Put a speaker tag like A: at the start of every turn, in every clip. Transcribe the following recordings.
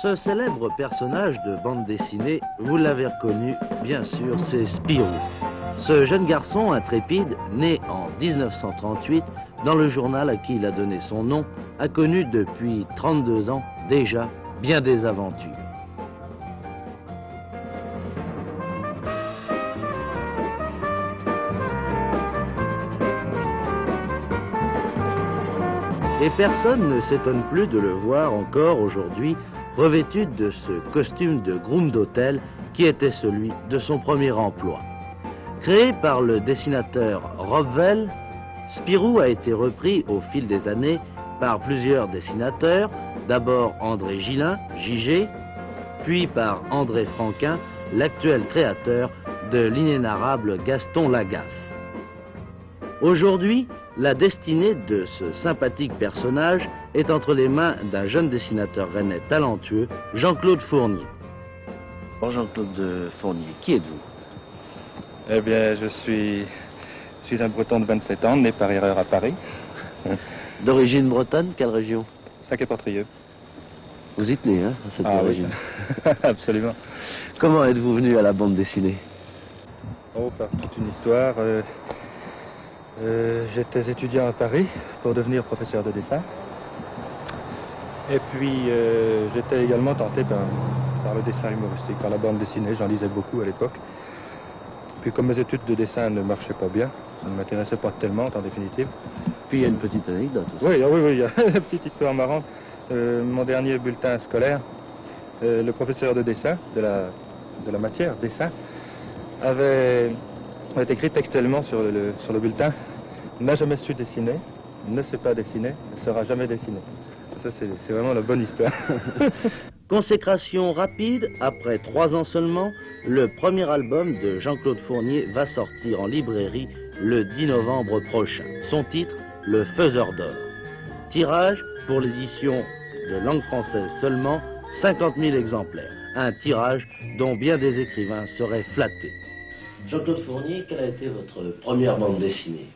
A: Ce célèbre personnage de bande dessinée, vous l'avez reconnu, bien sûr, c'est Spirou. Ce jeune garçon intrépide, né en 1938, dans le journal à qui il a donné son nom, a connu depuis 32 ans déjà bien des aventures. Et personne ne s'étonne plus de le voir encore aujourd'hui revêtu de ce costume de groom d'hôtel qui était celui de son premier emploi. Créé par le dessinateur Rob Vell, Spirou a été repris au fil des années par plusieurs dessinateurs, d'abord André Gillin, JG, puis par André Franquin, l'actuel créateur de l'inénarrable Gaston Lagaffe. Aujourd'hui, la destinée de ce sympathique personnage est entre les mains d'un jeune dessinateur rennais talentueux, Jean-Claude Fournier.
B: Bon, Jean-Claude Fournier, qui êtes-vous?
C: Eh bien, je suis un Breton de 27 ans, né par erreur à Paris.
B: D'origine bretonne, quelle région?
C: Sac-et-Portrieux.
B: Vous y tenez, hein, à cette origine.
C: Oui. Absolument.
B: Comment êtes-vous venu à la bande dessinée?
C: Oh, par toute une histoire. J'étais étudiant à Paris pour devenir professeur de dessin. Et puis, j'étais également tenté par le dessin humoristique, par la bande dessinée. J'en lisais beaucoup à l'époque. Puis, comme mes études de dessin ne marchaient pas bien, ça ne m'intéressait pas tellement, en définitive.
B: Puis, il y a une petite anecdote aussi.
C: Oui, il y a une petite histoire marrante. Mon dernier bulletin scolaire, le professeur de dessin, de la matière dessin, avait écrit textuellement sur le bulletin: n'a jamais su dessiner, ne sait pas dessiner, ne sera jamais dessiné. Ça, c'est vraiment la bonne histoire.
A: Consécration rapide, après 3 ans seulement, le premier album de Jean-Claude Fournier va sortir en librairie le 10 novembre prochain. Son titre, Le Faiseur d'or. Tirage, pour l'édition de langue française seulement, 50 000 exemplaires. Un tirage dont bien des écrivains seraient flattés.
B: Jean-Claude Fournier, quelle a été votre première bande dessinée?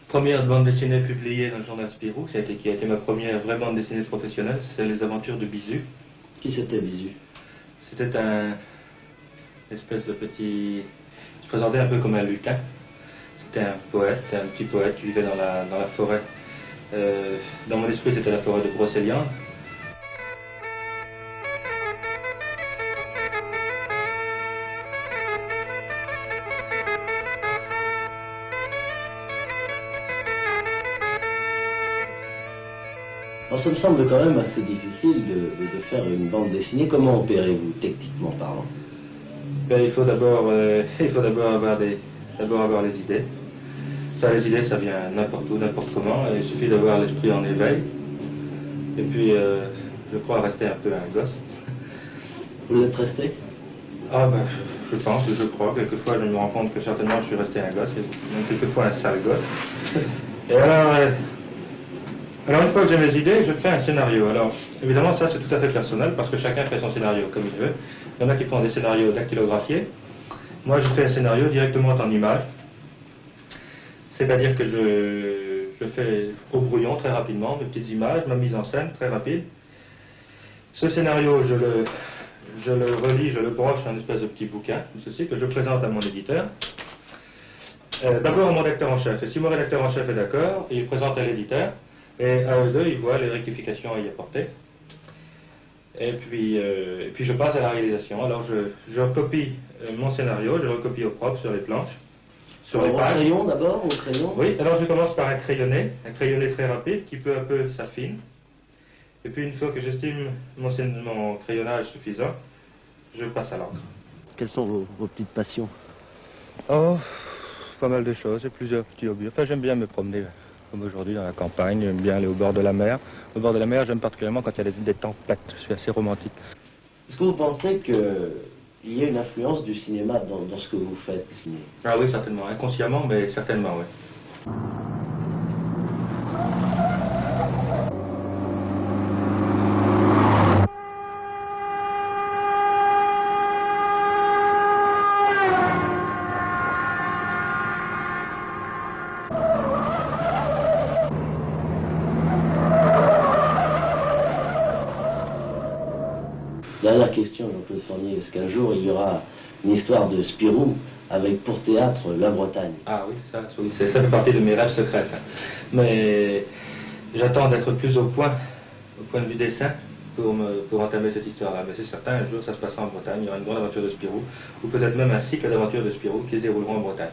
C: Première bande dessinée publiée dans le journal Spirou, qui a été ma première vraie bande dessinée professionnelle, c'est Les Aventures de Bisu.
B: Qui c'était Bisu?
C: C'était un espèce de petit... Il se présentait un peu comme un lutin. C'était un poète, un petit poète qui vivait dans la forêt. Dans mon esprit, c'était la forêt de Brocéliande.
B: Alors, ça me semble quand même assez difficile de faire une bande dessinée. Comment opérez-vous, techniquement parlant?
C: Ben, il faut d'abord avoir les idées. Ça, les idées, ça vient n'importe où, n'importe comment. Il suffit d'avoir l'esprit en éveil. Et puis, je crois rester un peu un gosse.
B: Vous l'êtes resté?
C: Ah ben, je pense, je crois. Quelquefois, je me rends compte que certainement je suis resté un gosse, et même quelquefois un sale gosse. Et alors, une fois que j'ai mes idées, je fais un scénario. Alors, évidemment, ça, c'est tout à fait personnel, parce que chacun fait son scénario comme il veut. Il y en a qui font des scénarios dactylographiés. Moi, je fais un scénario directement en image. C'est-à-dire que je fais au brouillon très rapidement, mes petites images, ma mise en scène très rapide. Ce scénario, je le relis, je le broche en une espèce de petit bouquin, comme ceci, que je présente à mon éditeur. D'abord à mon rédacteur en chef. Et si mon rédacteur en chef est d'accord, il présente à l'éditeur. Et à eux deux, ils voient les rectifications à y apporter. Et puis je passe à la réalisation. Alors je recopie mon scénario, je le recopie au propre sur les planches, sur les pages.
B: Au crayon d'abord, au crayon?
C: Oui, alors je commence par un crayonné très rapide qui peu à peu s'affine. Et puis une fois que j'estime mon crayonnage suffisant, je passe à l'encre.
B: Quelles sont vos petites passions?
C: Oh, pas mal de choses, j'ai plusieurs petits hobbies. Enfin, j'aime bien me promener, comme aujourd'hui, dans la campagne. J'aime bien aller au bord de la mer. Au bord de la mer, j'aime particulièrement quand il y a des tempêtes. Je suis assez romantique.
B: Est-ce que vous pensez qu'il y a une influence du cinéma dans ce que vous faites, dessiner?
C: Ah oui, certainement. Inconsciemment, mais certainement, oui.
B: Claude Fournier, est-ce qu'un jour il y aura une histoire de Spirou avec pour théâtre la Bretagne?
C: Ah oui, ça fait partie de mes rêves secrets, ça. Mais j'attends d'être plus au point de vue dessin, pour entamer cette histoire-là. Mais c'est certain, un jour ça se passera en Bretagne, il y aura une grande aventure de Spirou, ou peut-être même un cycle d'aventures de Spirou qui se dérouleront en Bretagne.